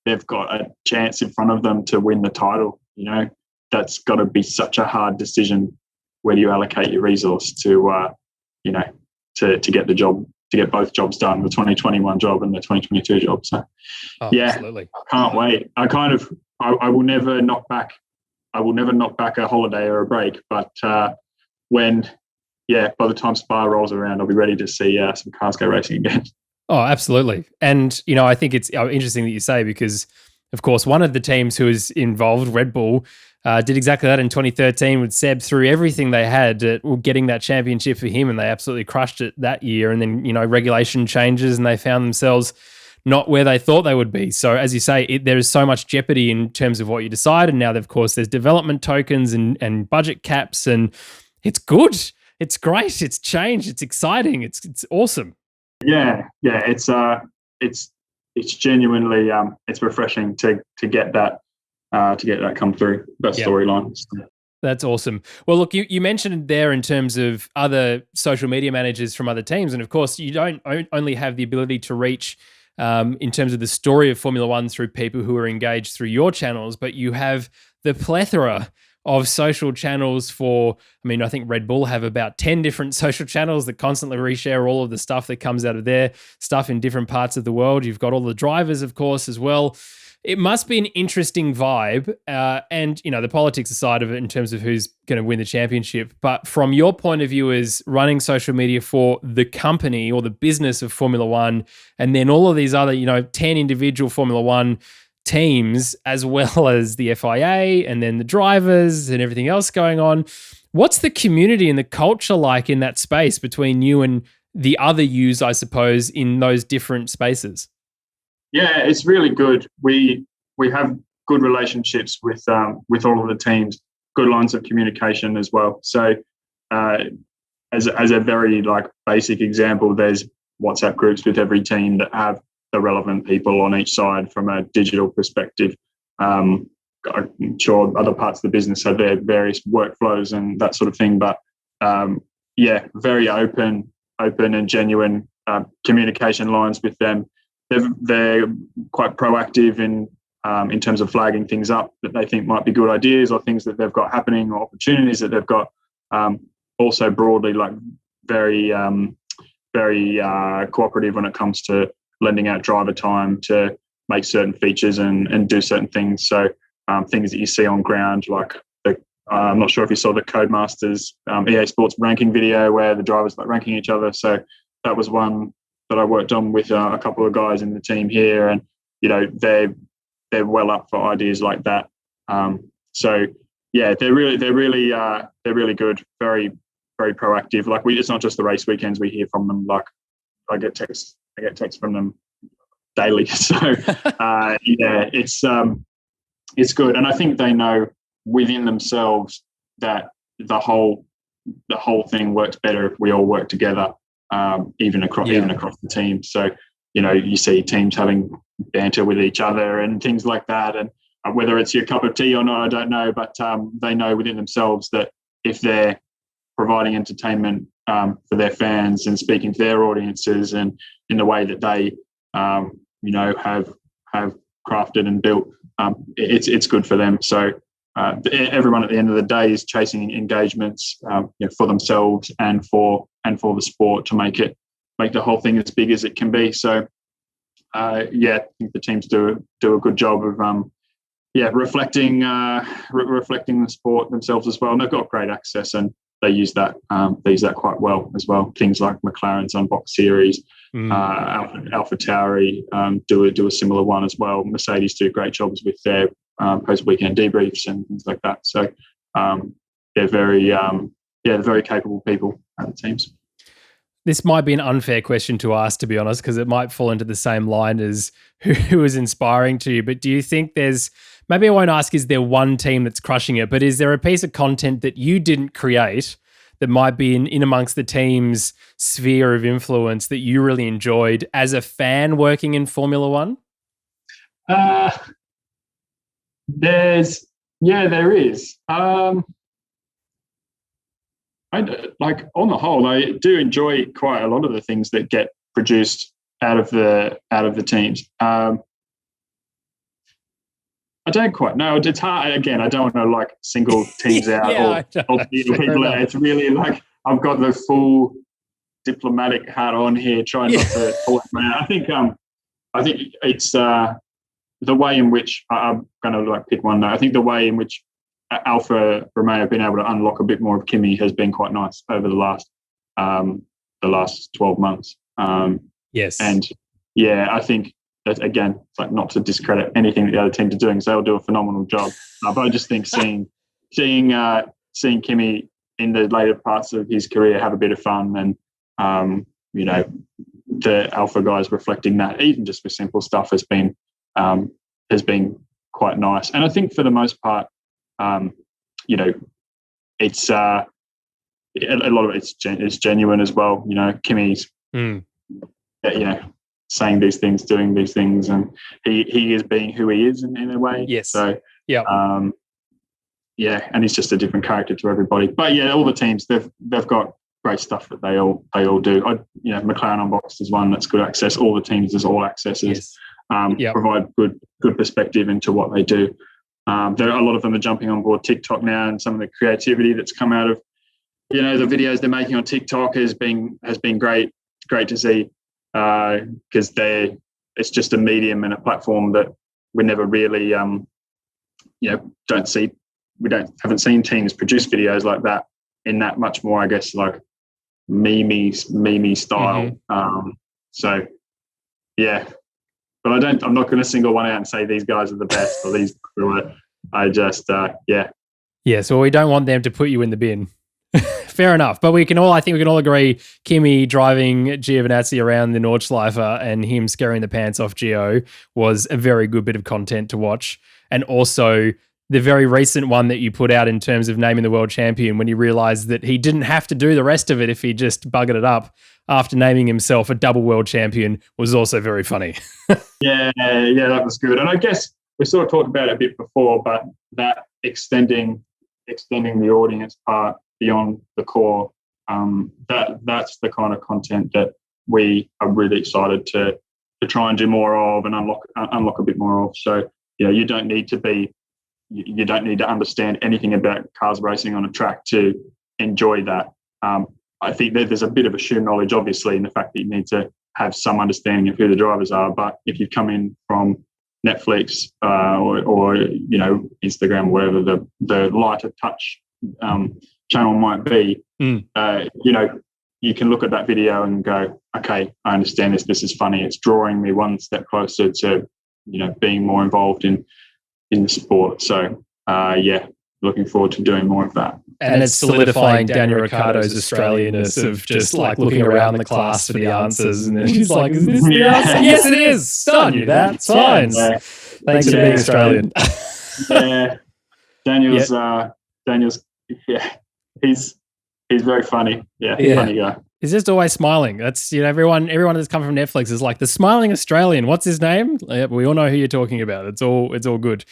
they've got a chance in front of them to win the title. That's got to be such a hard decision. Where do you allocate your resource to get the job, to get both jobs done, the 2021 job and the 2022 job? So, absolutely. I can't wait. I will never knock back a holiday or a break, but by the time Spa rolls around, I'll be ready to see some cars go racing again. Oh, absolutely. And, I think it's interesting that you say, because, of course, one of the teams who was involved, Red Bull, did exactly that in 2013 with Seb, threw everything they had at getting that championship for him, and they absolutely crushed it that year. And then, regulation changes and they found themselves not where they thought they would be. So as you say, there is so much jeopardy in terms of what you decide. And now, of course, there's development tokens and budget caps, and it's good. It's great. It's changed. It's exciting. It's awesome. Yeah. It's genuinely it's refreshing to get that come through, that storyline. That's awesome. Well, look, you mentioned there in terms of other social media managers from other teams, and of course, you don't only have the ability to reach in terms of the story of Formula One through people who are engaged through your channels, but you have the plethora of social channels I think Red Bull have about 10 different social channels that constantly reshare all of the stuff that comes out of their stuff in different parts of the world. You've got all the drivers, of course, as well. It must be an interesting vibe, and the politics aside of it in terms of who's going to win the championship. But from your point of view as running social media for the company or the business of Formula One, and then all of these other 10 individual Formula One teams, as well as the FIA and then the drivers and everything else going on, what's the community and the culture like in that space between you and the other yous, I suppose, in those different spaces? Yeah, it's really good. We have good relationships with all of the teams, good lines of communication as well. So as a very basic example, there's WhatsApp groups with every team that have the relevant people on each side from a digital perspective. I'm sure other parts of the business have their various workflows and that sort of thing, but very open and genuine communication lines with them. They're quite proactive in terms of flagging things up that they think might be good ideas or things that they've got happening or opportunities that they've got. Also broadly, very cooperative when it comes to lending out driver time to make certain features and do certain things. So things that you see on ground, I'm not sure if you saw the Codemasters EA Sports ranking video where the drivers ranking each other. So that was one that I worked on with a couple of guys in the team here, and they're well up for ideas like that. They're really good, very very proactive. It's not just the race weekends we hear from them. I get texts from them daily. So it's good, and I think they know within themselves that the whole thing works better if we all work together. Even across the team. So, you see teams having banter with each other and things like that. And whether it's your cup of tea or not, I don't know. But they know within themselves that if they're providing entertainment for their fans and speaking to their audiences, and in the way that they have crafted and built, it's good for them. So everyone at the end of the day is chasing engagements for themselves and for the sport to make the whole thing as big as it can be. So I think the teams do a good job of reflecting the sport themselves as well. And they've got great access, and they use that quite well as well. Things like McLaren's Unboxed series, Alpha Tauri do a similar one as well. Mercedes do great jobs with their post-weekend debriefs and things like that. So they're very capable people at the teams. This might be an unfair question to ask, to be honest, because it might fall into the same line as who is inspiring to you. But do you think maybe I won't ask, is there one team that's crushing it, but is there a piece of content that you didn't create that might be in amongst the team's sphere of influence that you really enjoyed as a fan working in Formula One? There is. On the whole, I do enjoy quite a lot of the things that get produced out of the teams. I don't quite know. It's hard. Again, I don't want to single teams out or people out. It's really I've got the full diplomatic hat on here, trying not to pull it out. I think it's the way in which I'm going to pick one. I think the way in which Alfa Romeo have been able to unlock a bit more of Kimi has been quite nice over the last 12 months. Yes, and I think that, again, it's not to discredit anything that the other teams are doing, because they'll do a phenomenal job. But I just think seeing Kimi in the later parts of his career have a bit of fun, and the Alpha guys reflecting that, even just for simple stuff, has been quite nice. And I think for the most part, it's a lot of it's genuine as well. Kimi's saying these things, doing these things, and he is being who he is in a way. Yes. So and he's just a different character to everybody. But all the teams, they've got great stuff that they all do. McLaren Unboxed is one that's good access. All the teams, there's all accesses. Provide good perspective into what they do. A lot of them are jumping on board TikTok now, and some of the creativity that's come out of the videos they're making on TikTok has been great to see, because it's just a medium and a platform that we never really haven't seen teams produce videos like that in that much more, I guess, meme style. But I'm not going to single one out and say these guys are the best or these are. I just so we don't want them to put you in the bin. Fair enough. But I think we can all agree, Kimi driving Giovinazzi around the Nordschleife and him scaring the pants off Gio was a very good bit of content to watch. And also the very recent one that you put out in terms of naming the world champion, when you realized that he didn't have to do the rest of it if he just buggered it up after naming himself a double world champion, was also very funny. That was good. And I guess we sort of talked about it a bit before, but that extending the audience part beyond the core, that's the kind of content that we are really excited to try and do more of and unlock a bit more of. So you don't need to understand anything about cars racing on a track to enjoy that. I think that there's a bit of a shoe knowledge, obviously, in the fact that you need to have some understanding of who the drivers are. But if you come in from Netflix or Instagram, wherever the lighter touch channel might be, you can look at that video and go, okay, I understand this. This is funny. It's drawing me one step closer to being more involved in the sport. So looking forward to doing more of that. And it's solidifying Daniel Ricciardo's Australianness of just looking around the class for the answers. And then he's like, is this the answer? Yes, it is. I knew that. It's fine. Thanks for being Australian. Daniel's, he's very funny. Funny guy. He's just always smiling. That's, everyone that's come from Netflix is like, the smiling Australian. What's his name? We all know who you're talking about. It's all good.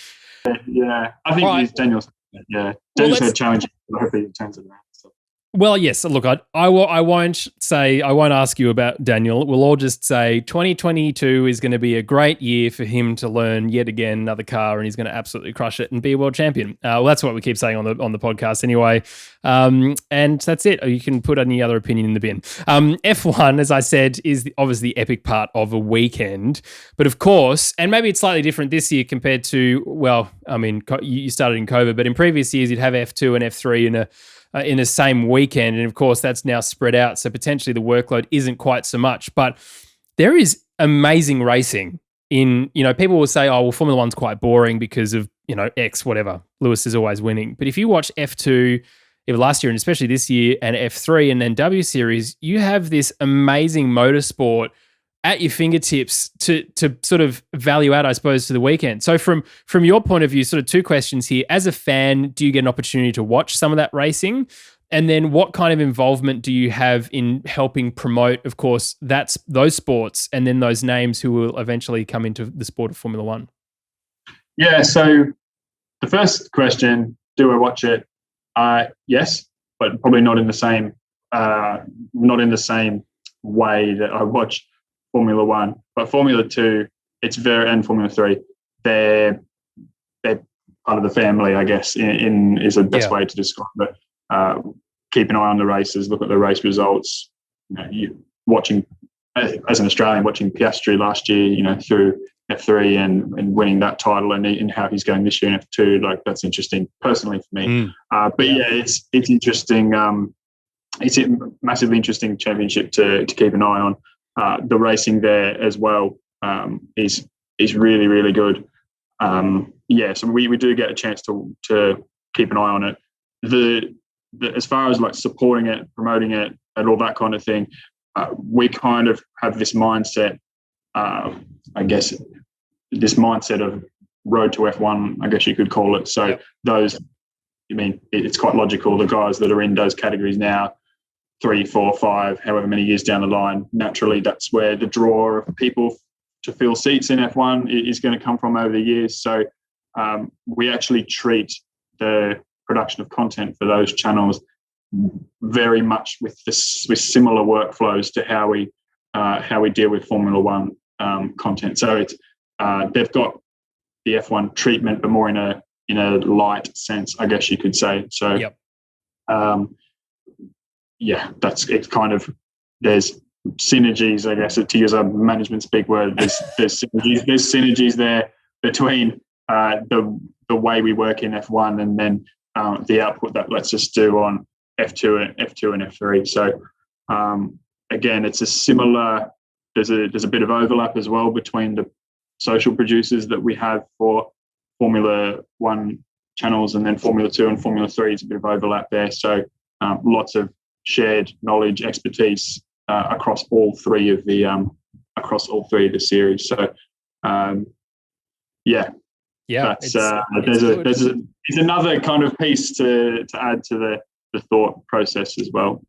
I think he's Daniel's. Daniel's had challenging. I hope he turns it around. So. Well, yes. Look, I won't ask you about Daniel. We'll all just say 2022 is going to be a great year for him to learn yet again another car, and he's going to absolutely crush it and be a world champion. Well, that's what we keep saying on the podcast anyway. And that's it. You can put any other opinion in the bin. F1, as I said, is obviously the epic part of a weekend. But of course, and maybe it's slightly different this year compared to, well, I mean, you started in COVID, but in previous years you'd have F2 and F3 in the same weekend. And of course, that's now spread out. So potentially the workload isn't quite so much. But there is amazing racing in, people will say, oh, well, Formula One's quite boring because of, X, whatever. Lewis is always winning. But if you watch F2, even last year and especially this year, and F3 and then W Series, you have this amazing motorsport at your fingertips to sort of value out, I suppose, to the weekend. So from your point of view, sort of two questions here. As a fan, do you get an opportunity to watch some of that racing? And then what kind of involvement do you have in helping promote, of course, those sports and then those names who will eventually come into the sport of Formula One? Yeah, so the first question, do I watch it? Yes, but probably not in the same way that I watch Formula One, but Formula Two, and Formula Three, they're part of the family, I guess. Is the best way to describe it. Keep an eye on the races, look at the race results. You watching as an Australian, watching Piastri last year, through F3 and winning that title, and how he's going this year in F2. Like, that's interesting personally for me. It's interesting. It's a massively interesting championship to keep an eye on. The racing there as well is really, really good. So we do get a chance to keep an eye on it. The as far as like supporting it, promoting it, and all that kind of thing, we kind of have this mindset. I guess this mindset of road to F1, I guess you could call it. So it's quite logical. The guys that are in those categories now, 3, 4, 5, however many years down the line, naturally that's where the draw of people to fill seats in F1 is going to come from over the years. So we actually treat the production of content for those channels very much with similar workflows to how we deal with Formula One content. So it's they've got the F1 treatment, but more in a light sense, I guess you could say. So yep. It's kind of, there's synergies, I guess, to use a management's big word. There's synergies there between the way we work in F1 and then the output that lets us do on F2 and F3. So again, it's a similar. There's a bit of overlap as well between the social producers that we have for Formula One channels, and then Formula 2 and Formula 3 is a bit of overlap there. So lots of shared knowledge, expertise across all three of the series. So it's another kind of piece to add to the thought process as well.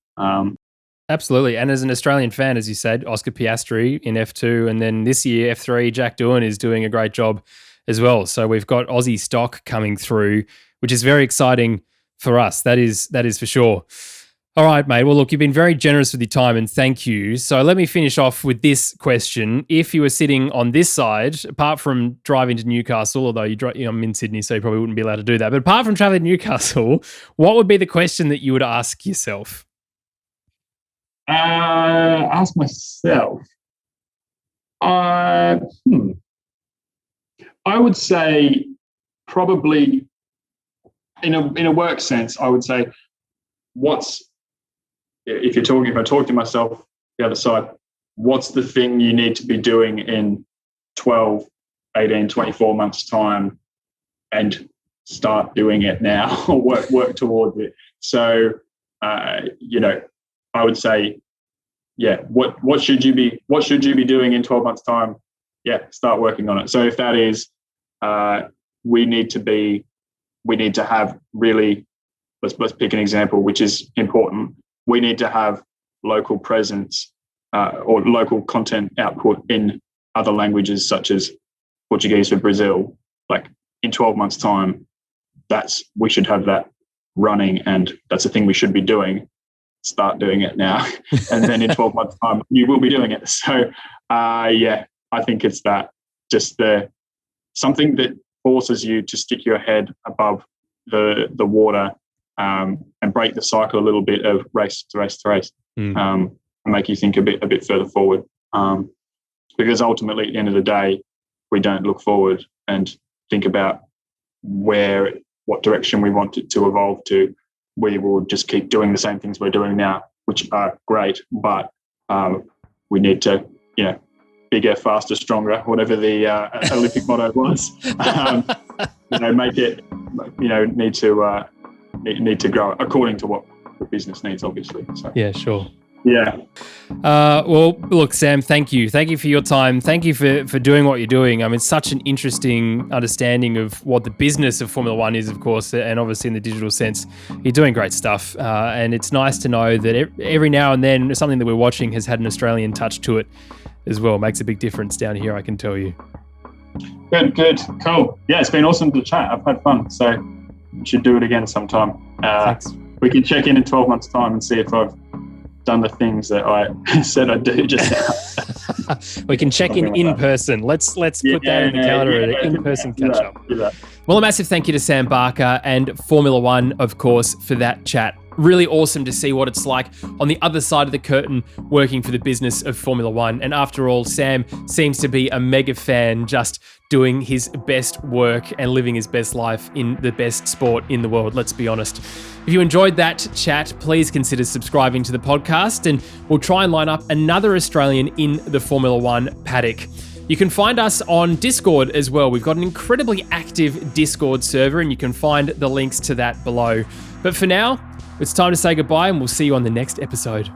Absolutely. And as an Australian fan, as you said, Oscar Piastri in F2, and then this year F3, Jack Doohan is doing a great job as well. So we've got Aussie stock coming through, which is very exciting for us. That is for sure. All right, mate. Well, look, you've been very generous with your time, and thank you. So let me finish off with this question. If you were sitting on this side, apart from driving to Newcastle, although I'm in Sydney, so you probably wouldn't be allowed to do that, but apart from traveling to Newcastle, what would be the question that you would ask yourself? Ask myself. I would say probably in a work sense, I would say, if I talk to myself the other side, what's the thing you need to be doing in 12, 18, 24 months time, and start doing it now or work towards it. So, I would say, what should you be doing in 12 months time? Yeah, start working on it. So if that is, we need to have really, let's pick an example, which is important. We need to have local presence or local content output in other languages, such as Portuguese for Brazil. Like in 12 months time, we should have that running, and that's a thing we should be doing. start doing it now. And then in 12 months' time, you will be doing it. So, I think it's that, just something that forces you to stick your head above the water and break the cycle a little bit of race to race to race, and make you think a bit further forward. Because ultimately, at the end of the day, we don't look forward and think about what direction we want it to evolve to. We will just keep doing the same things we're doing now, which are great, but we need to, bigger, faster, stronger, whatever the Olympic motto was. Make it, need to grow according to what the business needs, obviously. So. Yeah, sure. Yeah. Well, look, Sam, thank you. Thank you for your time. Thank you for doing what you're doing. I mean, such an interesting understanding of what the business of Formula One is, of course, and obviously in the digital sense. You're doing great stuff. And it's nice to know that every now and then something that we're watching has had an Australian touch to it as well. It makes a big difference down here, I can tell you. Good. Cool. Yeah, it's been awesome to chat. I've had fun. So we should do it again sometime. Thanks. We can check in 12 months' time and see if I've done the things that I said I'd do just now. We can check in person. Let's put that in the calendar, an in-person catch-up. Well, a massive thank you to Sam Barker and Formula One, of course, for that chat. Really awesome to see what it's like on the other side of the curtain working for the business of Formula One. And after all, Sam seems to be a mega fan, just doing his best work and living his best life in the best sport in the world, let's be honest. If you enjoyed that chat, please consider subscribing to the podcast, and we'll try and line up another Australian in the Formula One paddock. You can find us on Discord as well. We've got an incredibly active Discord server, and you can find the links to that below. But for now, it's time to say goodbye, and we'll see you on the next episode.